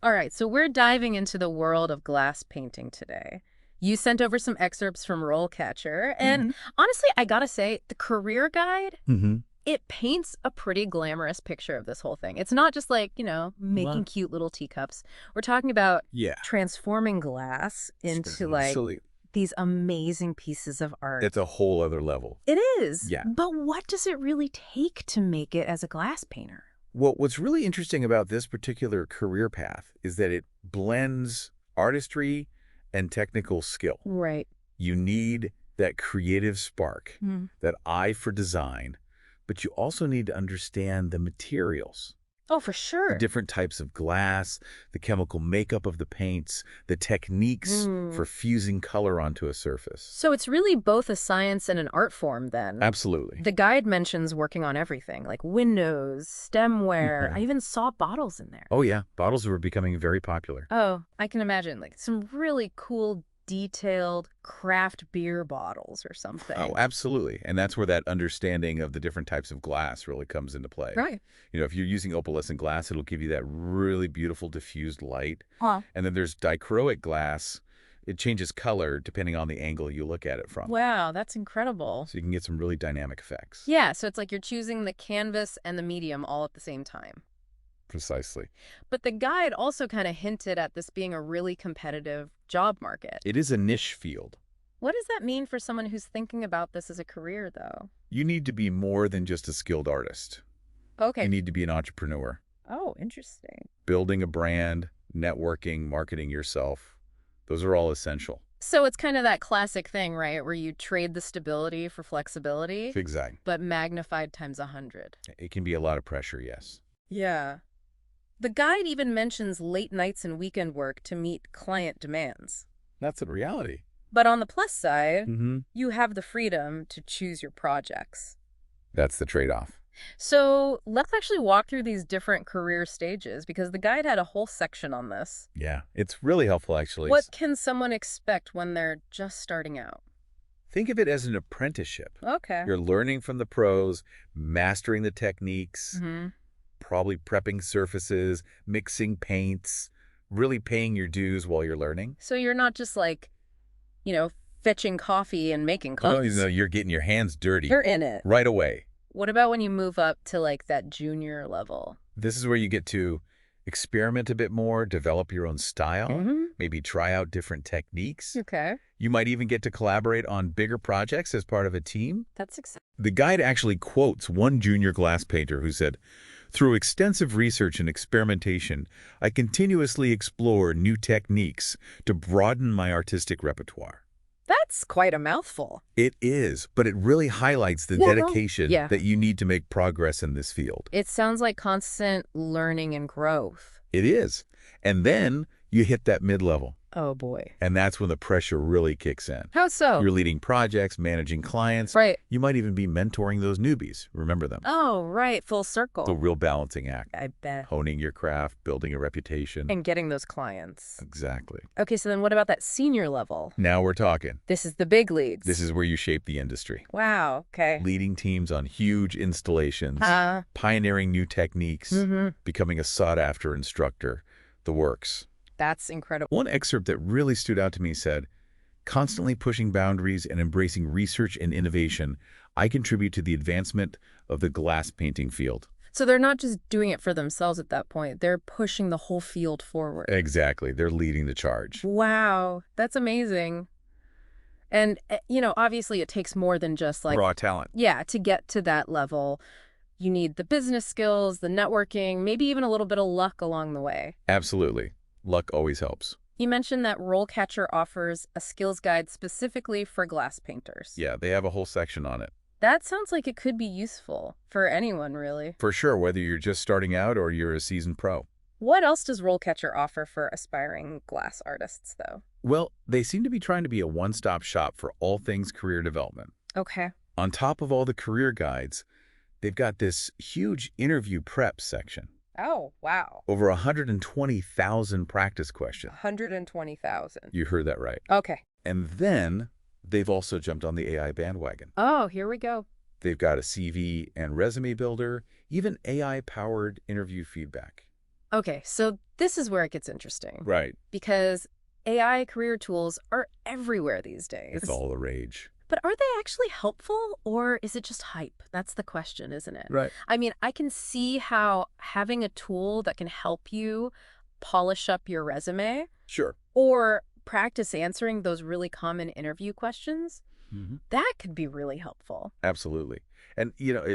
All right, so we're diving into the world of glass painting today. You sent over some excerpts from RoleCatcher, and hmm honestly, I gotta say, the career guide, hmm it paints a pretty glamorous picture of this whole thing. It's not just like, making Well, cute little teacups. We're talking about yeah, transforming glass into like absolutely. these amazing pieces of art. It's a whole other level. It is, Yeah. but what does it really take to make it as a glass painter? Well, what's really interesting about this particular career path is that it blends artistry and technical skill. Right. You need that creative spark, that eye for design, but you also need to understand the materials. Oh, for The sure. different types of glass, the chemical makeup of the paints, the techniques Hmm. for fusing color onto a surface. So it's really both a science and an art form then. Absolutely. The guide mentions working on everything, like windows, stemware. I Yeah. even saw bottles in there. Oh, yeah. Bottles were becoming very popular. Oh, I can imagine, like some really cool, detailed craft beer bottles or Oh, something. absolutely. And that's where that understanding of the different types of glass really comes into play. Right. If you're using opalescent glass, it'll give you that really beautiful diffused light. Huh. And then there's dichroic glass. It changes color depending on the angle you look at it from. Wow, that's incredible. So you can get some really dynamic effects. Yeah, so it's like you're choosing the canvas and the medium all at the same time. Precisely. But the guide also kind of hinted at this being a really competitive job market. It is a niche field. What does that mean for someone who's thinking about this as a career, though? You need to be more than just a skilled artist. You Okay. need to be an entrepreneur, Oh, interesting. building a brand, networking, marketing yourself. Those are all essential. So it's kind of that classic thing, right, where you trade the stability for flexibility, Exactly. but magnified times 100. It can be a lot of pressure, yes. Yeah. The guide even mentions late nights and weekend work to meet client demands. That's a reality. But on the plus side, Mm-hmm. you have the freedom to choose your projects. That's the trade-off. So let's actually walk through these different career stages because the guide had a whole section on this. Yeah, it's really helpful, actually. What can someone expect when they're just starting out? Think of it as an apprenticeship. Okay. You're learning from the pros, mastering the techniques, Hmm. probably prepping surfaces, mixing paints, really paying your dues while you're learning. So you're not just like, fetching coffee and making Oh, cups. you're getting your hands dirty You're in it. right away. What about when you move up to like that junior level? This is where you get to experiment a bit more, develop your own style, Mm-hmm. maybe try out different techniques. Okay. You might even get to collaborate on bigger projects as part of a team. That's exciting. The guide actually quotes one junior glass painter who said, "Through extensive research and experimentation, I continuously explore new techniques to broaden my artistic repertoire." That's quite a mouthful. It is, but it really highlights the Yeah. dedication Yeah. that you need to make progress in this field. It sounds like constant learning and growth. It is. And then you hit that mid-level, Oh, boy. and that's when the pressure really kicks in. How so? You're leading projects, managing clients. Right. You might even be mentoring those newbies. Remember them. Oh, right. Full circle. It's a real balancing act. I bet. Honing your craft, building a reputation. And getting those clients. Exactly. Okay, so then what about that senior level? Now we're talking. This is the big leagues. This is where you shape the industry. Wow, okay. Leading teams on huge installations, Uh, pioneering new techniques, mm-hmm. becoming a sought-after instructor. The works. That's incredible. One excerpt that really stood out to me said, "Constantly pushing boundaries and embracing research and innovation, I contribute to the advancement of the glass painting field." So they're not just doing it for themselves at that point. They're pushing the whole field forward. Exactly. They're leading the charge. Wow, that's amazing. And, obviously it takes more than just like, Raw talent. yeah, to get to that level. You need the business skills, the networking, maybe even a little bit of luck along the way. Absolutely. Luck always helps. You mentioned that RoleCatcher offers a skills guide specifically for glass painters. Yeah, they have a whole section on it. That sounds like it could be useful for anyone, really. For sure, whether you're just starting out or you're a seasoned pro. What else does RoleCatcher offer for aspiring glass artists, though? Well, they seem to be trying to be a one-stop shop for all things career development. Okay. On top of all the career guides, they've got this huge interview prep section. Oh, wow. Over 120,000 practice questions. 120,000. You heard that right. Okay. And then they've also jumped on the AI bandwagon. Oh, here we go. They've got a CV and resume builder, even AI-powered interview feedback. Okay, so this is where it gets interesting. Right. Because AI career tools are everywhere these days. It's all the rage. But are they actually helpful, or is it just hype? That's the question, isn't it? Right. I mean, I can see how having a tool that can help you polish up your resume Sure. or practice answering those really common interview questions, Hmm. that could be really helpful. Absolutely. And,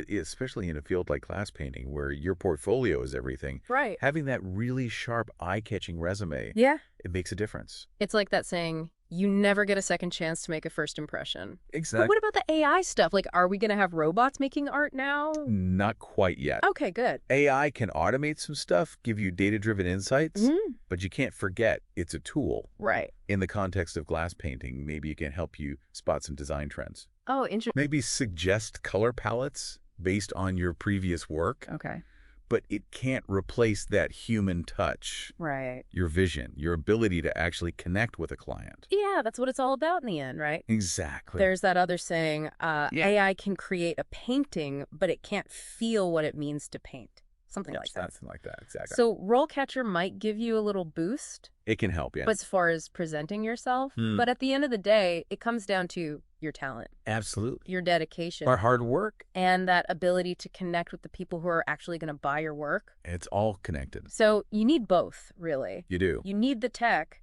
especially in a field like glass painting where your portfolio is everything, Right. having that really sharp, eye-catching resume, Yeah. it makes a difference. It's like that saying, you never get a second chance to make a first impression. But Exactly. what about the AI stuff? Like, are we going to have robots making art now? Not quite yet. Okay, good. AI can automate some stuff, give you data-driven insights, but you can't forget it's a tool. Right. In the context of glass painting, maybe it can help you spot some design trends. Oh, interesting. Maybe suggest color palettes based on your previous work, Okay. but it can't replace that human touch, Right. your vision, your ability to actually connect with a client. Yeah, that's what it's all about in the end, right? Exactly. There's that other saying, Yeah. AI can create a painting, but it can't feel what it means to paint. Something like that. Something like that, exactly. So RoleCatcher might give you a little boost, It can help, yeah. but as far as presenting yourself, but at the end of the day, it comes down to your talent, Absolutely. your dedication, Our hard work, and that ability to connect with the people who are actually going to buy your work. it's all connected. So you need both, really. You do. You need the tech,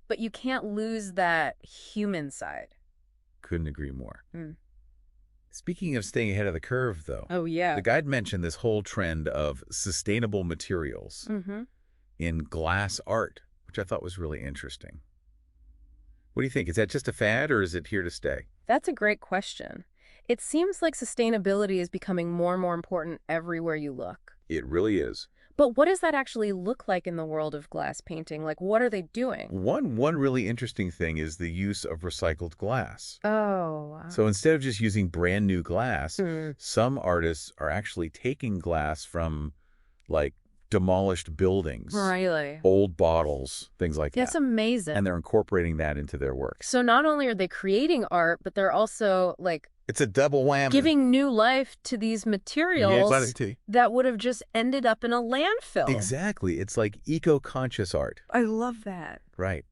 but you can't lose that human side. Couldn't agree more. Hmm. Speaking of staying ahead of the curve, though, Oh, yeah. the guide mentioned this whole trend of sustainable materials Mm-hmm. in glass art, which I thought was really interesting. What do you think? Is that just a fad or is it here to stay? That's a great question. It seems like sustainability is becoming more and more important everywhere you look. It really is. But what does that actually look like in the world of glass painting? Like, what are they doing? One really interesting thing is the use of recycled glass. Oh, wow. So instead of just using brand new glass, Hmm. some artists are actually taking glass from like demolished buildings, Really? old bottles, things like That's that. amazing. And they're incorporating that into their works. So not only are they creating art, but they're also, like, It's a double whammy. giving new life to these materials exactly. that would have just ended up in a landfill. Exactly. It's like eco-conscious art. I love that. Right.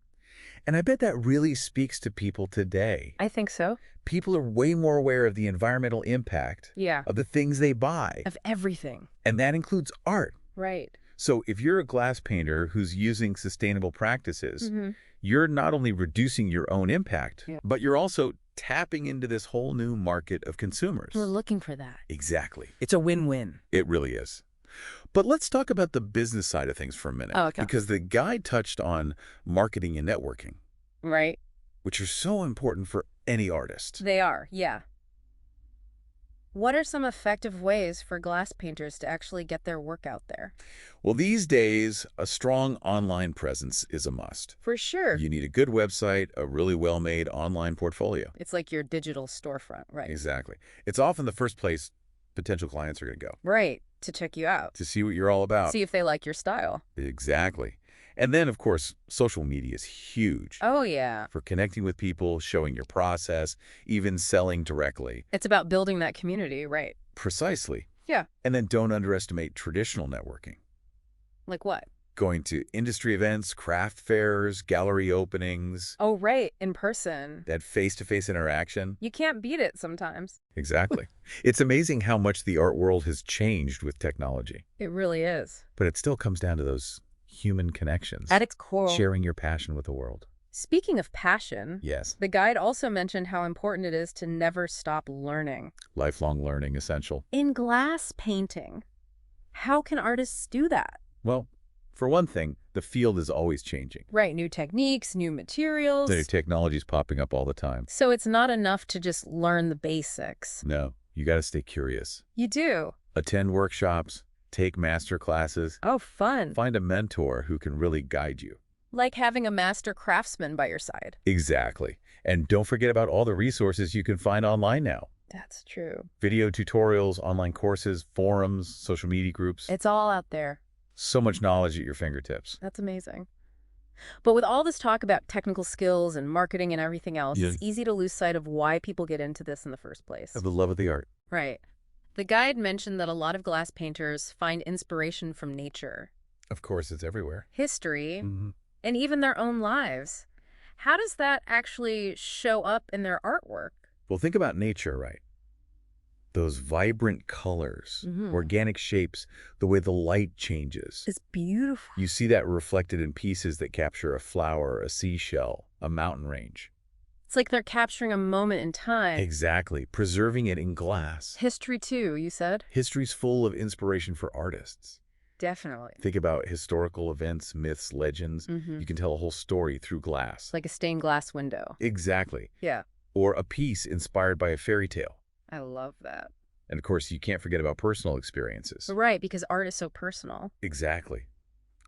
And I bet that really speaks to people today. I think so. People are way more aware of the environmental impact Yeah. of the things they buy. Of everything. And that includes art. Right. So if you're a glass painter who's using sustainable practices, Mm-hmm. you're not only reducing your own impact, Yeah. but you're also tapping into this whole new market of consumers. We're looking for that. Exactly. It's a win-win. It really is. But let's talk about the business side of things for a minute. Oh, okay. Because the guide touched on marketing and networking, Right. which are so important for any artist. They are, yeah. What are some effective ways for glass painters to actually get their work out there? Well, these days, a strong online presence is a must. For sure. You need a good website, a really well-made online portfolio. It's like your digital storefront, right? Exactly. It's often the first place potential clients are going to go Right, to check you out. to see what you're all about. See if they like your style. Exactly. And then, of course, social media is huge Oh, yeah. for connecting with people, showing your process, even selling directly. It's about building that community, right? Precisely. Yeah. And then don't underestimate traditional networking. Like what? Going to industry events, craft fairs, gallery openings, Oh, right, in person. that face-to-face interaction. You can't beat it sometimes. Exactly. It's amazing how much the art world has changed with technology. It really is. But it still comes down to those human connections. At its core. Sharing your passion with the world. Speaking of passion, Yes. the guide also mentioned how important it is to never stop learning. Lifelong learning essential. In glass painting, how can artists do that? Well, for one thing, the field is always changing. Right, new techniques, new materials. The new technology's popping up all the time. So it's not enough to just learn the basics. No, you got to stay curious. You do. Attend workshops, take master classes, Oh, fun. find a mentor who can really guide you. Like having a master craftsman by your side. Exactly. And don't forget about all the resources you can find online now. That's true. Video tutorials, online courses, forums, social media groups. It's all out there. So much knowledge at your fingertips. That's amazing. But with all this talk about technical skills and marketing and everything else, Yeah. it's easy to lose sight of why people get into this in the first place. Of the love of the art. Right. The guide mentioned that a lot of glass painters find inspiration from nature. Of course, it's everywhere. history, Hmm. and even their own lives. How does that actually show up in their artwork? Well, think about nature, right? Those vibrant colors, organic shapes, the way the light changes. It's beautiful. You see that reflected in pieces that capture a flower, a seashell, a mountain range. It's like they're capturing a moment in time. Exactly, preserving it in glass. History too, you said? History's full of inspiration for artists. Definitely. Think about historical events, myths, legends. You can tell a whole story through glass. Like a stained glass window. Exactly. Yeah, Or a piece inspired by a fairy tale. I love that. And of course, you can't forget about personal experiences. Right, because art is so personal. Exactly.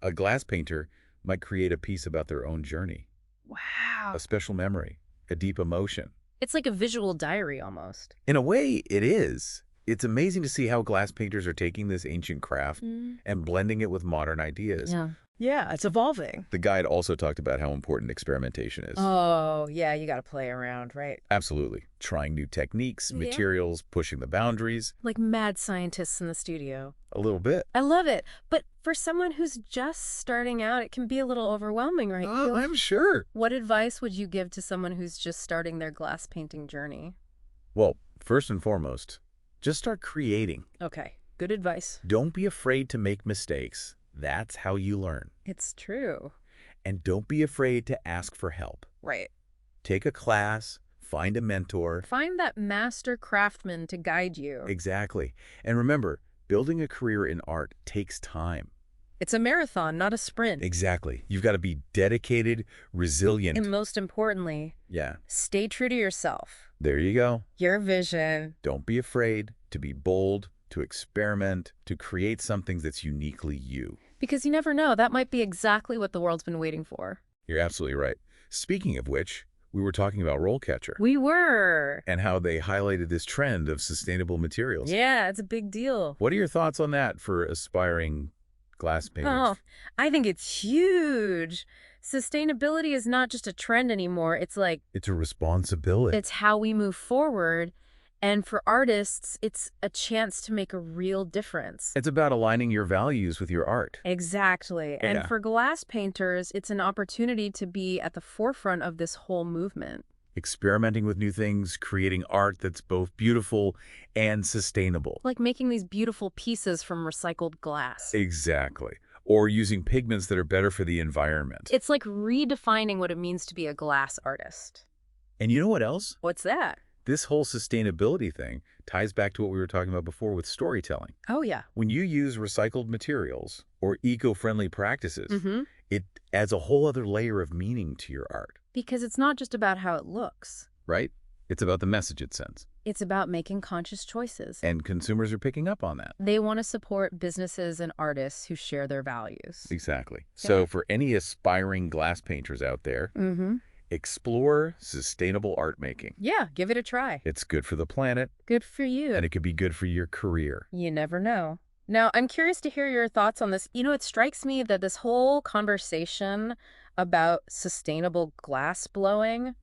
A glass painter might create a piece about their own journey, Wow. a special memory, a deep emotion. It's like a visual diary almost. In a way, it is. It's amazing to see how glass painters are taking this ancient craft and blending it with modern ideas. Yeah. Yeah, it's evolving. The guide also talked about how important experimentation is. Oh, yeah, you got to play around, right? Absolutely. Trying new techniques, Yeah. materials, pushing the boundaries. Like mad scientists in the studio. A little bit. I love it. But for someone who's just starting out, it can be a little overwhelming, right? Oh, I'm sure. What advice would you give to someone who's just starting their glass painting journey? Well, first and foremost, just start creating. Okay, good advice. Don't be afraid to make mistakes. That's how you learn. It's true. And don't be afraid to ask for help. Right. Take a class, find a mentor. Find that master craftsman to guide you. Exactly. And remember, building a career in art takes time. It's a marathon, not a sprint. Exactly. You've got to be dedicated, resilient. And most importantly, Yeah, stay true to yourself. there you go. Your vision. Don't be afraid to be bold, to experiment, to create something that's uniquely you. Because you never know, that might be exactly what the world's been waiting for. You're absolutely right. Speaking of which, we were talking about RoleCatcher We were. and how they highlighted this trend of sustainable materials. Yeah, it's a big deal. What are your thoughts on that for aspiring glass painters? Oh, I think it's huge. Sustainability is not just a trend anymore. It's like, It's a responsibility. it's how we move forward. And for artists, it's a chance to make a real difference. It's about aligning your values with your art. Exactly. And Yeah. for glass painters, it's an opportunity to be at the forefront of this whole movement. Experimenting with new things, creating art that's both beautiful and sustainable. Like making these beautiful pieces from recycled glass. Exactly. Or using pigments that are better for the environment. It's like redefining what it means to be a glass artist. And you know what else? What's that? This whole sustainability thing ties back to what we were talking about before with storytelling. Oh, yeah. When you use recycled materials or eco-friendly practices, Mm-hmm. it adds a whole other layer of meaning to your art, Because it's not just about how it looks. right? It's about the message it sends. It's about making conscious choices. And consumers are picking up on that. They want to support businesses and artists who share their values. Exactly. Yeah. So for any aspiring glass painters out there, Mm-hmm. explore sustainable art making. Yeah, give it a try. It's good for the planet, Good for you. and it could be good for your career. You never know. Now, I'm curious to hear your thoughts on this. You know, it strikes me that this whole conversation about sustainable glass blowing,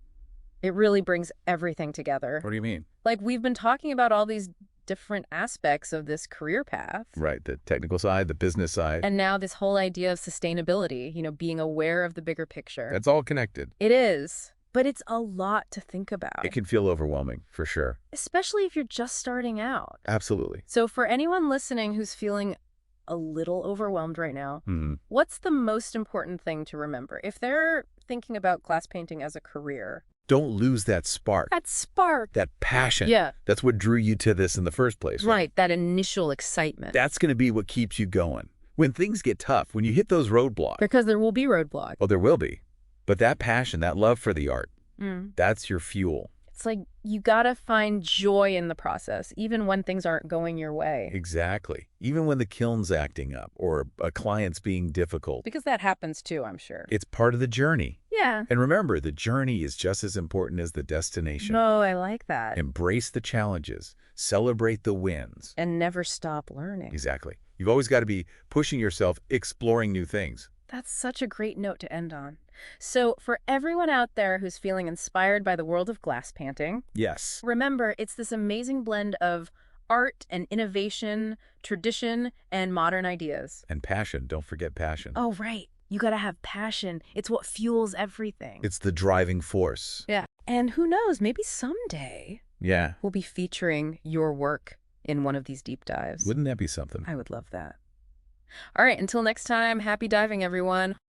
it really brings everything together. What do you mean? Like, we've been talking about all these different aspects of this career path. Right, the technical side, the business side. And now this whole idea of sustainability, being aware of the bigger picture. That's all connected. It is, but it's a lot to think about, It can feel overwhelming, for sure. especially if you're just starting out. Absolutely. So for anyone listening who's feeling a little overwhelmed right now, Hmm. what's the most important thing to remember if they're thinking about glass painting as a career? Don't lose that spark, That spark. that passion. Yeah, That's what drew you to this in the first place. right. That initial excitement. That's going to be what keeps you going. When things get tough, when you hit those roadblocks, Because there will be roadblocks. well, there will be. But that passion, that love for the art, Mm. that's your fuel. It's like you gotta find joy in the process, even when things aren't going your way. Exactly. Even when the kiln's acting up or a client's being difficult, Because that happens too, I'm sure. it's part of the journey. Yeah. And remember, the journey is just as important as the destination. No, I like that. Embrace the challenges. Celebrate the wins. And never stop learning. Exactly. You've always got to be pushing yourself, exploring new things. That's such a great note to end on. So, for everyone out there who's feeling inspired by the world of glass painting, Yes. remember it's this amazing blend of art and innovation, tradition and modern ideas. And passion, don't forget passion. Oh, right. You gotta have passion. It's what fuels everything. It's the driving force. Yeah. And who knows, maybe someday Yeah. we'll be featuring your work in one of these deep dives. Wouldn't that be something? I would love that. All right, until next time, happy diving, everyone.